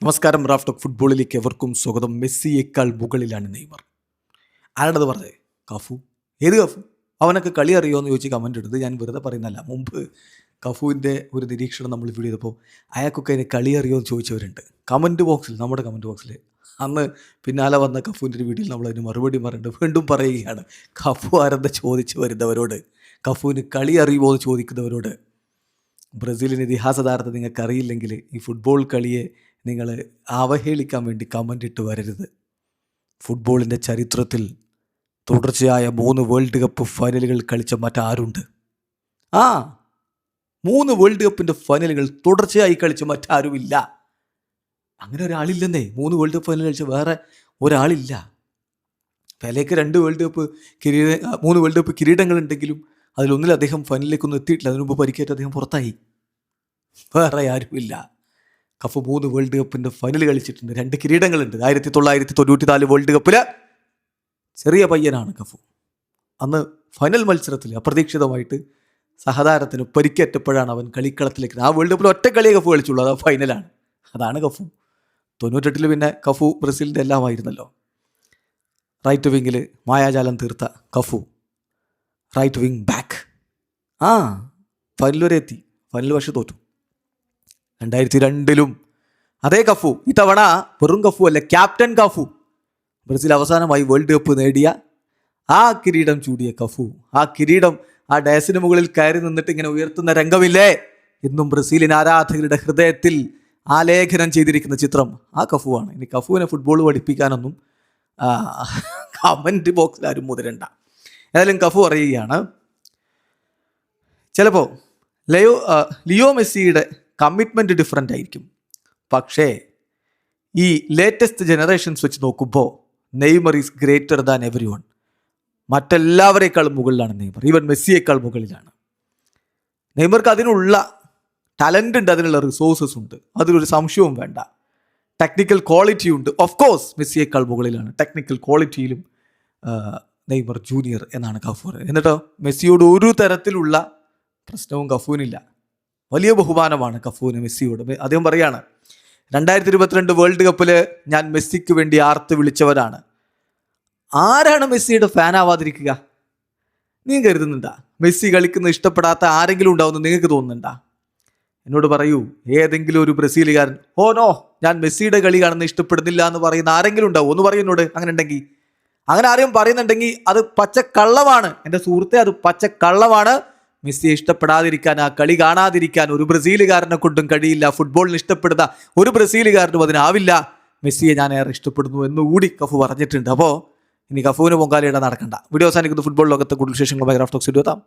നമസ്കാരം. Raf talk ഫുട്ബോളിലേക്ക് എവർക്കും സ്വാഗതം. മെസ്സിയേക്കാൾ മുകളിലാണ് നെയ്മർ. ആരാണത് പറഞ്ഞത്? കഫു. ഏത് കഫു? അവനൊക്കെ കളി അറിയുമോ എന്ന് ചോദിച്ച് കമൻ്റ് എടുത്ത് ഞാൻ വെറുതെ പറയുന്നല്ല. മുമ്പ് കഫുവിൻ്റെ ഒരു നിരീക്ഷണം നമ്മൾ വീഡിയോ ചെയ്തപ്പോൾ അയാൾക്കൊക്കെ അതിന് കളി അറിയുമോ എന്ന് ചോദിച്ചവരുണ്ട് കമൻറ്റ് ബോക്സിൽ, നമ്മുടെ കമൻറ്റ് ബോക്സിൽ. അന്ന് പിന്നാലെ വന്ന കഫുവിൻ്റെ ഒരു വീഡിയോയിൽ നമ്മളതിന് മറുപടി പറയുന്നുണ്ട്. വീണ്ടും പറയുകയാണ്, കഫു ആരെന്ന് ചോദിച്ച് വരുന്നവരോട്, കഫുവിന് കളി അറിയുമോ എന്ന് ചോദിക്കുന്നവരോട്, ബ്രസീലിന് ഇതിഹാസ താരത്തെ നിങ്ങൾക്ക് അറിയില്ലെങ്കിൽ ഈ ഫുട്ബോൾ കളിയെ നിങ്ങൾ അവഹേളിക്കാൻ വേണ്ടി കമൻ്റ് ഇട്ട് വരരുത്. ഫുട്ബോളിൻ്റെ ചരിത്രത്തിൽ തുടർച്ചയായ 3 വേൾഡ് കപ്പ് ഫൈനലുകൾ കളിച്ച മറ്റാരുണ്ട്? 3 വേൾഡ് കപ്പിൻ്റെ ഫൈനലുകൾ തുടർച്ചയായി കളിച്ച മറ്റാരുമില്ല. അങ്ങനെ ഒരാളില്ലെന്നേ. 3 വേൾഡ് കപ്പ് ഫൈനൽ കളിച്ച വേറെ ഒരാളില്ല. പെലെക്ക് 3 വേൾഡ് കപ്പ് കിരീടങ്ങളുണ്ടെങ്കിലും അതിലൊന്നിൽ അദ്ദേഹം ഫൈനലിലേക്കൊന്നും എത്തിയിട്ടില്ല. അതിനു മുമ്പ് പരിക്കേറ്റ് അദ്ദേഹം പുറത്തായി. വേറെ ആരുമില്ല. കഫു 3 വേൾഡ് കപ്പിൻ്റെ ഫൈനൽ കളിച്ചിട്ടുണ്ട്. 2 കിരീടങ്ങളുണ്ട്. 1994 വേൾഡ് കപ്പിൽ ചെറിയ പയ്യനാണ് കഫു. അന്ന് ഫൈനൽ മത്സരത്തിൽ അപ്രതീക്ഷിതമായിട്ട് സഹതാരത്തിന് പരിക്കേറ്റപ്പോഴാണ് അവൻ കളിക്കളത്തിലേക്ക്. ആ വേൾഡ് കപ്പിൽ ഒറ്റ കളിയെ കഫു കളിച്ചുള്ളൂ. അത് ഫൈനലാണ്. അതാണ് കഫു. 98 പിന്നെ കഫു ബ്രസീലിൻ്റെ എല്ലാമായിരുന്നല്ലോ. റൈറ്റ് വിങ്ങിൽ മായാജാലം തീർത്ത Cafu, right wing back. Final വരെ എത്തി. ഫൈനൽ പക്ഷെ തോറ്റു. 2002 അതേ കഫു. ഇത്തവണ വെറും കഫു അല്ല, ക്യാപ്റ്റൻ കഫു. ബ്രസീൽ അവസാനമായി വേൾഡ് കപ്പ് നേടിയ ആ കിരീടം ചൂടിയ കഫു. ആ കിരീടം ആ ഡയസിന് മുകളിൽ കയറി നിന്നിട്ട് ഇങ്ങനെ ഉയർത്തുന്ന രംഗമില്ലേ, ഇന്നും ബ്രസീലിന് ആരാധകരുടെ ഹൃദയത്തിൽ ആലേഖനം ചെയ്തിരിക്കുന്ന ചിത്രം ആ കഫുവാണ്. ഇനി കഫുവിനെ ഫുട്ബോൾ പഠിപ്പിക്കാനൊന്നും കമൻറ്റ് ബോക്സിൽ ആരും മുതിരണ്ട. ഏതായാലും കഫു പറയുകയാണ്, ചിലപ്പോൾ ലിയോ മെസ്സിയുടെ കമ്മിറ്റ്മെൻറ്റ് ഡിഫറൻ്റ് ആയിരിക്കും, പക്ഷേ ഈ ലേറ്റസ്റ്റ് ജനറേഷൻസ് വെച്ച് നോക്കുമ്പോൾ Neymar is greater than everyone. മറ്റെല്ലാവരേക്കാളും മുകളിലാണ് നെയ്മർ. ഈവൻ മെസ്സിയേക്കാൾ മുകളിലാണ്. നെയ്മർക്ക് അതിനുള്ള ടാലൻ്റ് ഉണ്ട്, അതിനുള്ള റിസോഴ്സസ് ഉണ്ട്, അതിലൊരു സംശയവും വേണ്ട. ടെക്നിക്കൽ ക്വാളിറ്റി ഉണ്ട്. ഓഫ് കോഴ്സ് മെസ്സിയേക്കാൾ മുകളിലാണ് ടെക്നിക്കൽ ക്വാളിറ്റിയിലും നെയ്മർ ജൂനിയർ എന്നാണ് കഫു പറയുന്നത്. എന്നിട്ടോ മെസ്സിയോട് ഒരു തരത്തിലുള്ള പ്രശ്നവും കഫുവിനില്ല. വലിയ ബഹുമാനമാണ് കഫുവിന് മെസ്സിയോട്. അദ്ദേഹം പറയാണ്, 2022 വേൾഡ് കപ്പിൽ ഞാൻ മെസ്സിക്ക് വേണ്ടി ആർത്ത് വിളിച്ചവരാണ്. ആരാണ് മെസ്സിയുടെ ഫാൻ ആവാതിരിക്കുക? നീ കരുതുന്നുണ്ടാ മെസ്സി കളിക്കുന്നത് ഇഷ്ടപ്പെടാത്ത ആരെങ്കിലും ഉണ്ടാവുമെന്ന് നിങ്ങൾക്ക് തോന്നുന്നുണ്ടാ? എന്നോട് പറയൂ, ഏതെങ്കിലും ഒരു ബ്രസീലുകാരൻ നോ ഞാൻ മെസ്സിയുടെ കളി കാണുന്നത് ഇഷ്ടപ്പെടുന്നില്ല എന്ന് പറയുന്ന ആരെങ്കിലും ഉണ്ടാവും? ഒന്ന് പറയും എന്നോട്. അങ്ങനെ ആരെയും പറയുന്നുണ്ടെങ്കിൽ അത് പച്ചക്കള്ളമാണ് എൻ്റെ സുഹൃത്തെ, അത് പച്ചക്കള്ളമാണ്. മെസ്സിയെ ഇഷ്ടപ്പെടാതിരിക്കാൻ, ആ കളി കാണാതിരിക്കാൻ ഒരു ബ്രസീലുകാരനെ കൊണ്ടും കഴിയില്ല. ഫുട്ബോളിന് ഇഷ്ടപ്പെടുന്ന ഒരു ബ്രസീലുകാരനും അതിനാവില്ല. മെസ്സിയെ ഞാൻ ഏറെ ഇഷ്ടപ്പെടുന്നു എന്നുകൂടി കഫു പറഞ്ഞിട്ടുണ്ട്. അപ്പോൾ ഇനി കഫുവിന് പൊങ്കാലയിടാൻ നടക്കണ്ട. വീഡിയോ അവസാനിക്കുന്ന ഫുട്ബോൾ ലോകത്തെ കൂടുതൽ വിശേഷങ്ങളുമായി റാഫ് ടോക്സ് എത്താം.